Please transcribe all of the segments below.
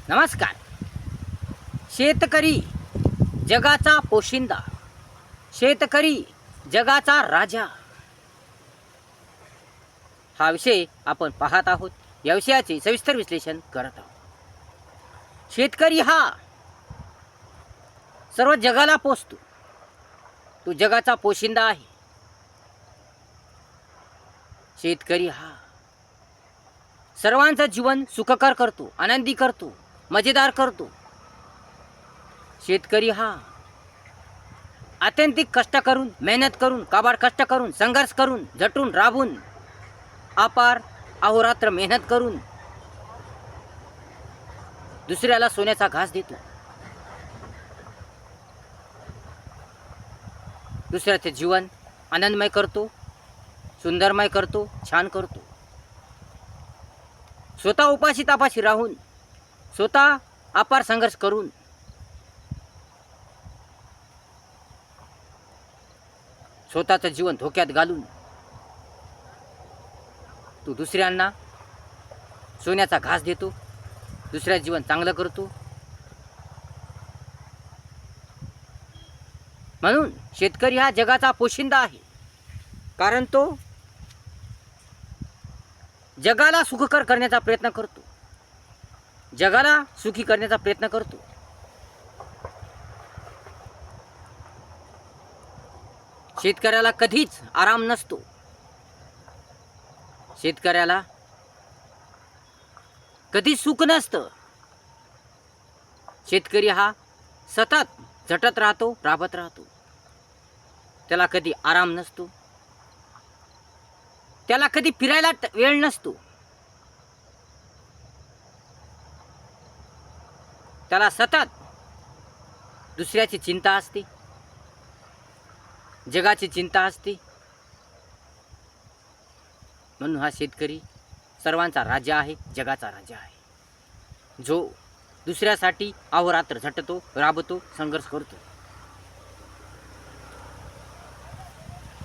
नमस्कार. शेतकरी जगाचा पोशिंदा, शेतकरी जगाचा राजा, हा विषय आपण पाहत आहोत. या विषयाचे सविस्तर विश्लेषण करत आहोत. शेतकरी हा सर्व जगाला पोसतो. तो जगाचा पोशिंदा आहे. शेतकरी हा सर्वांचं जीवन सुखकर करतो, आनंदी करतो, मजेदार करतो. शेतकरी हा आत्यंतिक कष्ट करून, मेहनत करून, काबाड कष्ट करून, संघर्ष करून, झटून राबून, अपार अहोरात्र मेहनत करून दुसऱ्याला सोन्याचा घास देतो. दुसऱ्याचे जीवन आनंदमय करतो, सुंदरमय करतो, छान करतो. स्वतः उपाशी तापाशी राहून, स्वतः अपार संघर्ष करून स्वतःचं जीवन धोक्यात घालून तो दुसऱ्यांना सोन्याचा घास देतो, दुसऱ्याचं जीवन चांगलं करतो. म्हणून शेतकरी हा जगाचा पोशिंदा आहे. कारण तो जगाला सुखकर करण्याचा प्रयत्न करतो, जगाला सुखी करण्याचा प्रयत्न करतो. शेतकऱ्याला कधीच आराम नसतो. शेतकऱ्याला कधी सुख नसतं. शेतकरी हा सतत झटत राहतो, राबत राहतो. त्याला कधी आराम नसतो. त्याला कधी फिरायला वेळ नसतो. त्याला सतत दुसऱ्याची चिंता असते, जगाची चिंता असते. म्हणून हा शेतकरी सर्वांचा राजा आहे, जगाचा राजा आहे, जो दुसऱ्यासाठी अहोरात्र झटतो, राबतो, संघर्ष करतो.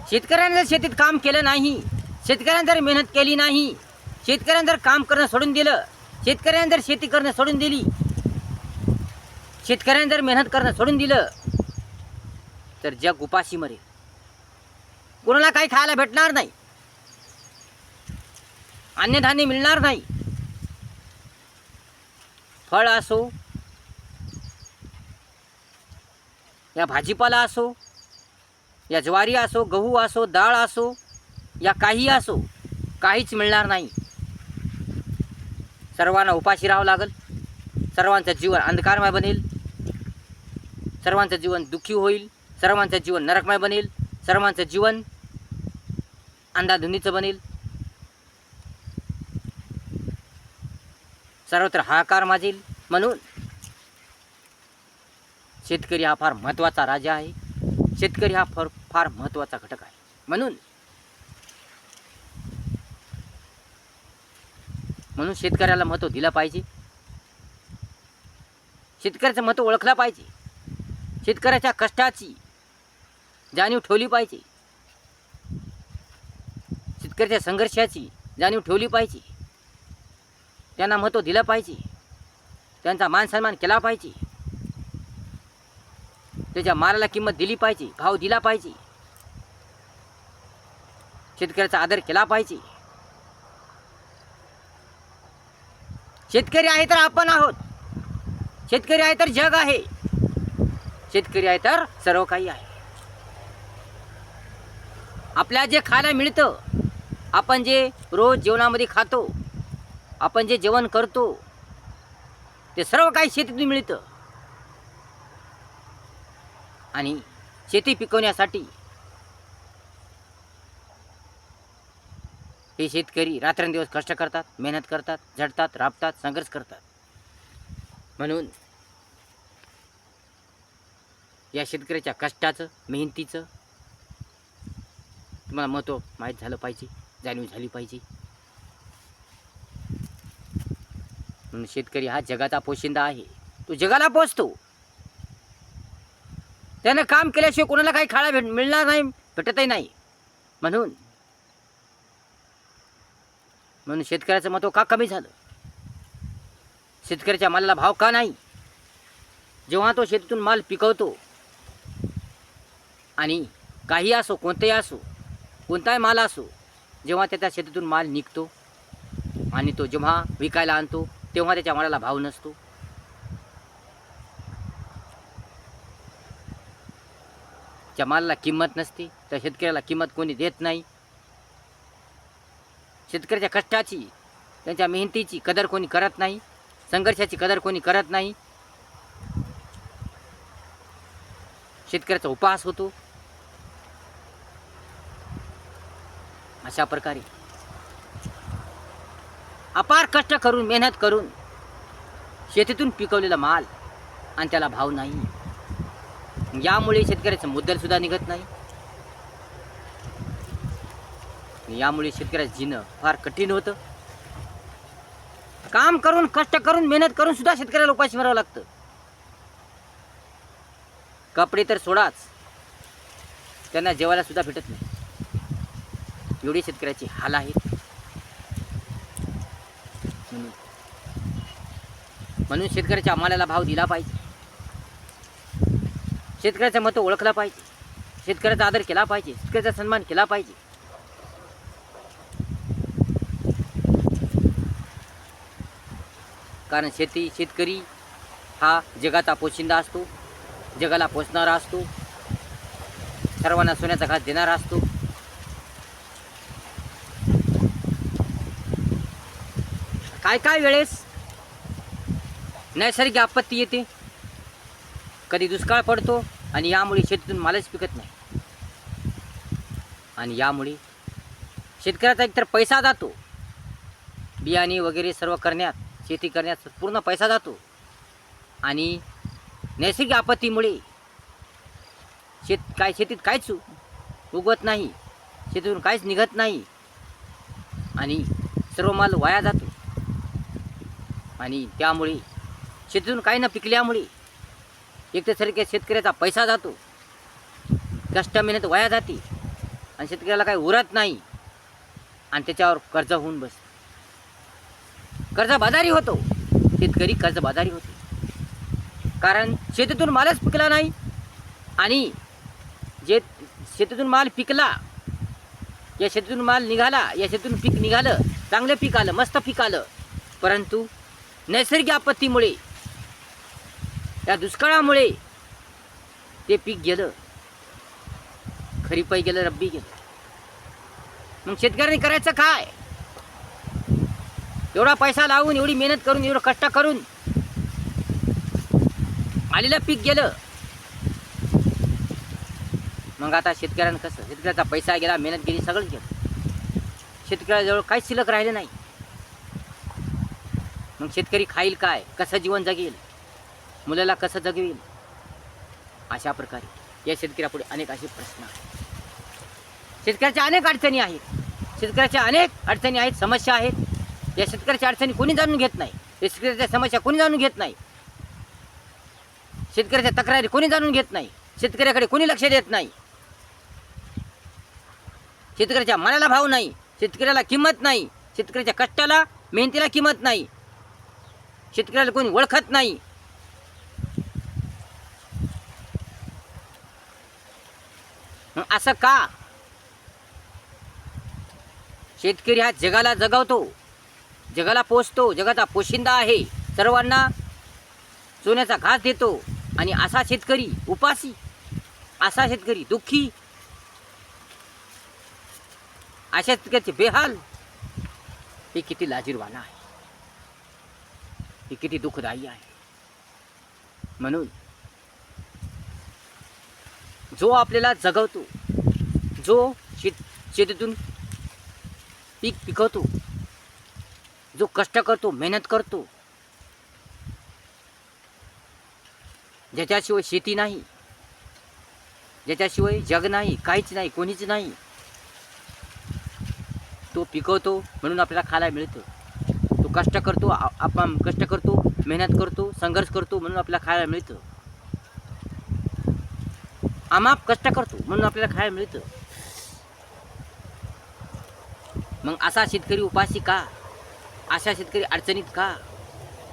शेतकऱ्याने जर शेतीत काम केलं नाही, शेतकऱ्याने जर मेहनत केली नाही, शेतकऱ्याने जर काम करणं सोडून दिलं, शेतकऱ्याने जर शेती करणं सोडून दिली, शेतकऱ्याने जर मेहनत करणं सोडून दिलं, तर जग उपाशी मरेल. कोणाला काही खायला भेटणार नाही, अन्नधान्य मिळणार नाही. फळ असो या भाजीपाला असो, या ज्वारी असो, गहू असो, डाळ असो, या काही असो, काहीच मिळणार नाही. सर्वांना उपाशी राहावं लागेल. सर्वांचं जीवन अंधकारमय बनेल, सर्वांचं जीवन दुःखी होईल, सर्वांचं जीवन नरकमय बनेल, सर्वांचं जीवन अंधाधुंदीचं बनेल. सर्वत्र हाहाकार माजेल. म्हणून शेतकरी हा फार महत्त्वाचा राजा आहे. शेतकरी हा फार महत्त्वाचा घटक आहे. म्हणून शेतकऱ्याला महत्त्व दिलं पाहिजे. शेतकऱ्याचं महत्त्व ओळखलं पाहिजे. शेतकऱ्याच्या कष्टाची जाणीव ठेवली पाहिजे. शेतकऱ्याच्या संघर्षाची जाणीव ठेवली पाहिजे. त्यांना महत्त्व दिलं पाहिजे. त्यांचा मान सन्मान केला पाहिजे. त्याच्या मालाला किंमत दिली पाहिजे, भाव दिला पाहिजे. शेतकऱ्याचा आदर केला पाहिजे. शेतकरी आहे तर आपण आहोत. शेतकरी आहे तर जग आहे. शेतकरी आहे तर सर्व काही आहे. आपल्याला जे खायला मिळतं, आपण जे रोज जेवणामध्ये खातो, आपण जे जेवण करतो, ते सर्व काही शेतीतून मिळतं. आणि शेती पिकवण्यासाठी हे शेतकरी रात्रंदिवस कष्ट करतात, मेहनत करतात, झटतात, राबतात, संघर्ष करतात. म्हणून या शेतकऱ्याच्या कष्टाचं, मेहनतीचं तुम्हाला महत्त्व माहीत झालं पाहिजे, जाणीव झाली पाहिजे. म्हणून शेतकरी हा जगाचा पोशिंदा आहे. तो जगाला पोसतो. त्यानं काम केल्याशिवाय कोणाला काही खायला मिळणार नाही, भेटतही नाही. म्हणून शेतकऱ्याचं महत्त्व का कमी झालं? शेतकऱ्याच्या मालाला भाव का नाही? जेव्हा तो शेतीतून माल पिकवतो आणि काही असो, कोणताही असो, कोणताही माल असो, जेव्हा त्याच्या शेतीतून माल निघतो आणि तो जेव्हा विकायला आणतो तेव्हा त्याच्या मालाला भाव नसतो. त्या मालाला किंमत नसते, त्या शेतकऱ्याला किंमत कोणी देत नाही. शेतकऱ्याच्या कष्टाची, त्यांच्या मेहनतीची कदर कोणी करत नाही, संघर्षाची कदर कोणी करत नाही. शेतकऱ्याचा उपहास होतो. अशा प्रकारे अपार कष्ट करून, मेहनत करून शेतीतून पिकवलेला माल आणि त्याला भाव नाही. यामुळे शेतकऱ्याचं मुद्दल सुद्धा निघत नाही. यामुळे शेतकऱ्याचं जीणं फार कठीण होतं. काम करून, कष्ट करून, मेहनत करून सुद्धा शेतकऱ्याला उपाशी मरावं लागतं. कपडे तर सोडाच, त्यांना जेवायला सुद्धा भेटत नाही. एवढी शेतकऱ्याची हाल आहेत. म्हणून शेतकऱ्याच्या मालाला भाव दिला पाहिजे. शेतकऱ्याचं महत्त्व ओळखला पाहिजे. शेतकऱ्याचा आदर केला पाहिजे. शेतकऱ्याचा सन्मान केला पाहिजे. कारण शेतकरी हा जगाचा पोशिंदा असतो, जगाला पोसणारा असतो, सर्वांना सोन्याचा घास देणारा असतो. काय काय वेळेस नैसर्गिक आपत्ती येते, कधी दुष्काळ पडतो आणि यामुळे शेतीतून मालच पिकत नाही. आणि यामुळे शेतकऱ्याचा एकतर पैसा जातो, बियाणे वगैरे सर्व करण्यात, शेती करण्यात पूर्ण पैसा जातो. आणि नैसर्गिक आपत्तीमुळे शेतीत काहीच उगवत नाही, शेतीतून काहीच निघत नाही आणि सर्व माल वाया जातो. आणि त्यामुळे शेतीतून काही न पिकल्यामुळे एक तर शेतकऱ्याचा पैसा जातो, कष्ट मेहनत वाया जाते आणि शेतकऱ्याला काही उरत नाही आणि त्याच्यावर कर्ज होऊन बसतो. कर्जबाजारी होतो शेतकरी, कर्जबाजारी होतो. कारण शेतीतून मालच पिकला नाही आणि जे शेतीतून माल पिकला, या शेतीतून माल निघाला, या शेतीतून पीक निघालं, चांगलं पीक आलं, मस्त पीक आलं, परंतु नैसर्गिक आपत्तीमुळे, या दुष्काळामुळे ते पीक गेलं, खरीपही गेलं, रब्बी गेलं. मग शेतकऱ्यांनी करायचं काय? एवढा पैसा लावून, एवढी मेहनत करून, एवढं कष्ट करून आलेलं पीक गेलं. मग आता शेतकऱ्यांना कसं? शेतकऱ्याचा पैसा गेला, मेहनत गेली, सगळंच गेलं. शेतकऱ्याजवळ काहीच शिल्लक राहिलं नाही. मग शेतकरी खाईल काय? कसं जीवन जगेल? मुलाला कसं जगवेल? अशा प्रकारे या शेतकऱ्यापुढे अनेक असे प्रश्न आहेत. शेतकऱ्याच्या अनेक अडचणी आहेत. शेतकऱ्याच्या अनेक अडचणी आहेत, समस्या आहेत. या शेतकऱ्याच्या अडचणी कोणी जाणून घेत नाही. या शेतकऱ्याच्या समस्या कोणी जाणून घेत नाही. शेतकऱ्याच्या तक्रारी कोणी जाणून घेत नाही. शेतकऱ्याकडे कोणी लक्ष देत नाही. शेतकऱ्याच्या मालाला भाव नाही, शेतकऱ्याला किंमत नाही, शेतकऱ्याच्या कष्टाला, मेहनतीला किंमत नाही, शेतकऱ्याला कोणी ओळखत नाही. असं का? शेतकरी हा जगाला जगवतो, जगाला पोसतो, जगाचा पोशिंदा आहे, सर्वांना सोन्याचा घास देतो. आणि असा शेतकरी उपासी, असा शेतकरी दुःखी, अशा शेतकऱ्याचे बेहाल, हे किती लाजिरवाणं आहे, हे किती दुःखदायी आहे. म्हणून जो आपल्याला जगवतो, जो शेतीतून पीक पिकवतो, जो कष्ट करतो, मेहनत करतो, ज्याच्याशिवाय शेती नाही, ज्याच्याशिवाय जग नाही, काहीच नाही, कोणीच नाही, तो पिकवतो म्हणून आपल्याला खायला मिळतं. तो कष्ट करतो, आपण कष्ट करतो, मेहनत करतो, संघर्ष करतो म्हणून आपल्याला खायला मिळतं. आमाप कष्ट करतो म्हणून आपल्याला खायला मिळतं. मग असा शेतकरी उपाशी का? अशा शेतकरी अडचणीत का?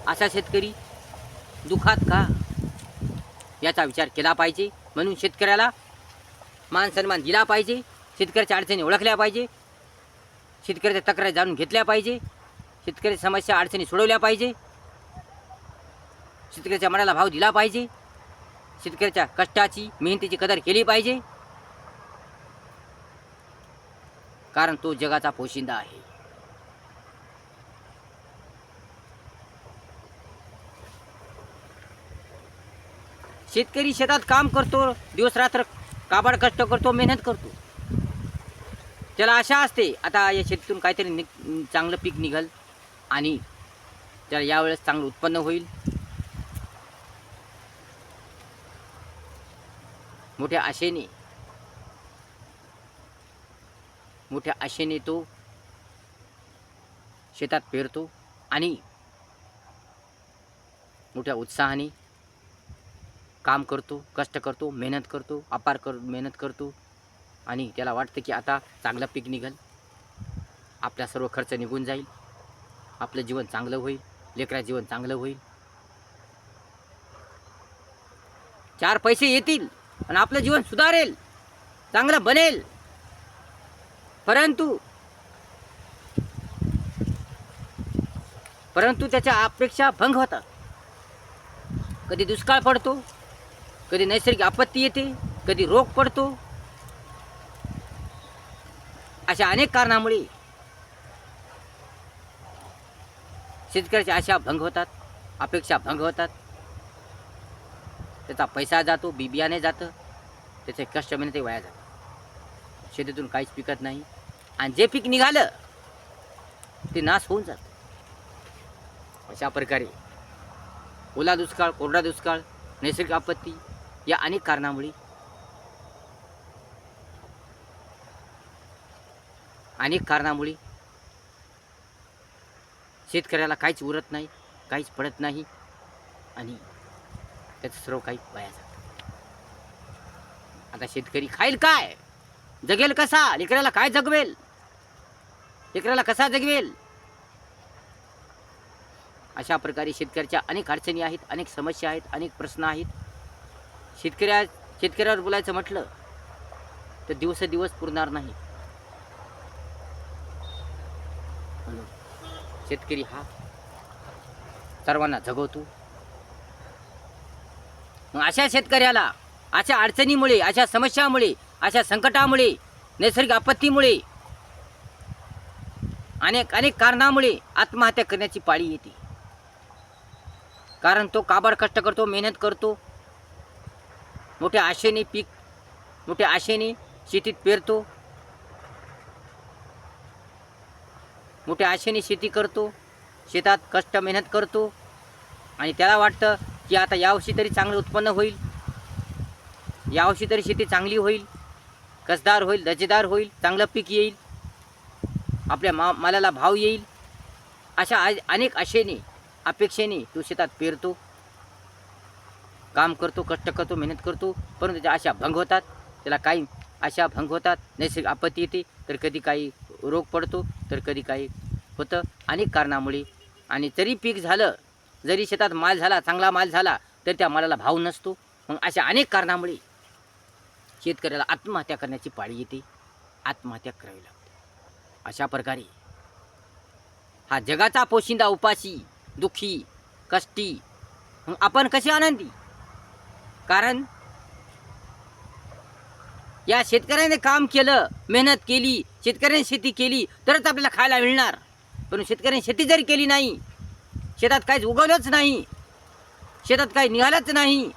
असा शेतकरी दुःखात का, याचा विचार केला पाहिजे. म्हणून शेतकऱ्याला मान सन्मान दिला पाहिजे. शेतकऱ्याच्या अडचणी ओळखल्या पाहिजे. शेतकऱ्याच्या तक्रारी जाणून घेतल्या पाहिजे. शेतकऱ्याच्या समस्या अडचणी सोडवल्या पाहिजे. शेतकऱ्याच्या मनाला भाव दिला पाहिजे. शेतकऱ्याच्या कष्टाची मेहनतीची कदर केली पाहिजे. कारण तो जगाचा पोशिंदा आहे. शेतकरी शेतात काम करतो, दिवस रात्र काबाड कष्ट करतो, मेहनत करतो. त्याला आशा असते आता या शेतीतून काहीतरी चांगलं पीक निघल आणि त्याला यावेळेस चांगलं उत्पन्न होईल. मोठ्या आशेने तो शेतात पेरतो आणि मोठ्या उत्साहाने काम करतो, कष्ट करतो, मेहनत करतो, मेहनत करतो आणि त्याला वाटतं की आता चांगलं पीक निघल, आपला सर्व खर्च निघून जाईल, आपलं जीवन चांगलं होईल, लेकराचं जीवन चांगलं होईल, 4 पैसे येतील आणि आपलं जीवन सुधारेल, चांगलं बनेल. परंतु त्याच्या अपेक्षा भंग होतात. कधी दुष्काळ पडतो, कधी नैसर्गिक आपत्ती येते, कधी रोग पडतो. अशा अनेक कारणामुळे शेतकऱ्याच्या आशा भंग होतात, अपेक्षा भंग होतात. त्याचा पैसा जातो, बियाणे जातं, त्याचे कष्ट मेहनत वाया जातं. शेतीतून काहीच पिकत नाही आणि जे पीक निघालं ते नाश होऊन जातं. अशा प्रकारे ओला दुष्काळ, कोरडा दुष्काळ, नैसर्गिक आपत्ती या अनेक कारणामुळे शेतकऱ्याला काहीच उरत नाही, काहीच पडत नाही आणि त्याचं सर्व काही वाया जातं. आता शेतकरी खाईल काय, जगेल कसा, लेकराला काय जगवेल, लेकराला कसा जगवेल. अशा प्रकारे शेतकऱ्याच्या अनेक अडचणी आहेत, अनेक समस्या आहेत, अनेक प्रश्न आहेत. शेतकऱ्यावर बोलायचं म्हटलं तर दिवस पुरणार नाही. म्हणून शेतकरी हा सर्वांना जगवतो. मग अशा शेतकऱ्याला अशा अडचणीमुळे, अशा समस्यामुळे, अशा संकटामुळे, नैसर्गिक आपत्तीमुळे, अनेक कारणामुळे आत्महत्या करण्याची पाळी येते. कारण तो काबाड कष्ट करतो, मेहनत करतो, मोठ्या आशेने शेतीत पेरतो, मोठ्या आशेने शेती करतो, शेतात कष्ट मेहनत करतो आणि त्याला वाटतं की आता यावर्षी तरी चांगलं उत्पन्न होईल, यावर्षी तरी शेती चांगली होईल, कसदार होईल, दर्जेदार होईल, चांगलं पीक येईल, आपल्या मालाला भाव येईल. अशा अनेक आशेने, अपेक्षेने तो शेतात पेरतो, काम करतो, कष्ट करतो, मेहनत करतो. परंतु त्याच्या आशा भंग होतात. त्याला काही आशा भंग होतात. नैसर्गिक आपत्ती येते, तर कधी काही रोग पडतो, तर कधी काही होतं अनेक कारणामुळे. आणि जरी पीक झालं, जरी शेतात माल झाला, चांगला माल झाला, तर त्या मालाला भाव नसतो. मग अशा अनेक कारणामुळे शेतकऱ्याला आत्महत्या करण्याची पाळी येते, आत्महत्या करावी लागते. अशा प्रकारे हा जगाचा पोशिंदा उपाशी, दुःखी, कष्टी, मग आपण कसे आनंदी. कारण या शेतकऱ्याने काम केलं, मेहनत केली, शेतकऱ्याने शेती केली तरच आपल्याला खायला मिळणार. पण शेतकऱ्याने शेती जरी केली नाही, शेतात काहीच उगवलंच नाही, शेतात काही निघालंच नाही,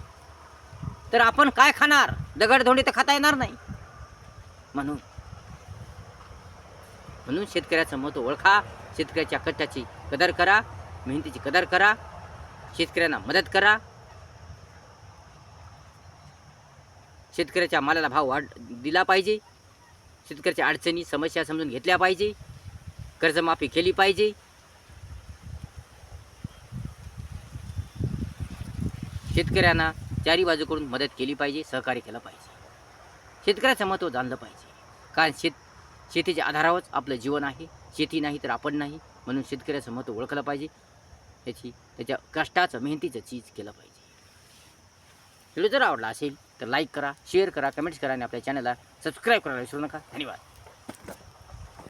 तर आपण काय खाणार. दगडधोंडे तर खाता येणार नाही. म्हणून शेतकऱ्याचं महत्त्व ओळखा, शेतकऱ्याच्या कष्टाची कदर करा, मेहनतीची कदर करा, शेतकऱ्यांना मदत करा, शेतकऱ्याच्या मालाला भाव दिला पाहिजे, शेतकऱ्याच्या अडचणी समस्या समजून घेतल्या पाहिजे, कर्जमाफी केली पाहिजे. शेतकऱ्यांना चारी बाजूकडून मदत केली पाहिजे, सहकार्य केलं पाहिजे. शेतकऱ्याचं महत्त्व जाणलं पाहिजे. कारण शेतीच्या आधारावरच आपलं जीवन आहे. शेती नाही तर आपण नाही. म्हणून शेतकऱ्याचं महत्त्व ओळखलं पाहिजे. त्याच्या कष्टाचं मेहनतीचं चीज केलं पाहिजे. व्हिडिओ जर आवडला असेल तर लाईक करा, शेअर करा, कमेंट्स करा आणि आपल्या चॅनलला सबस्क्राईब करायला विसरू नका. धन्यवाद.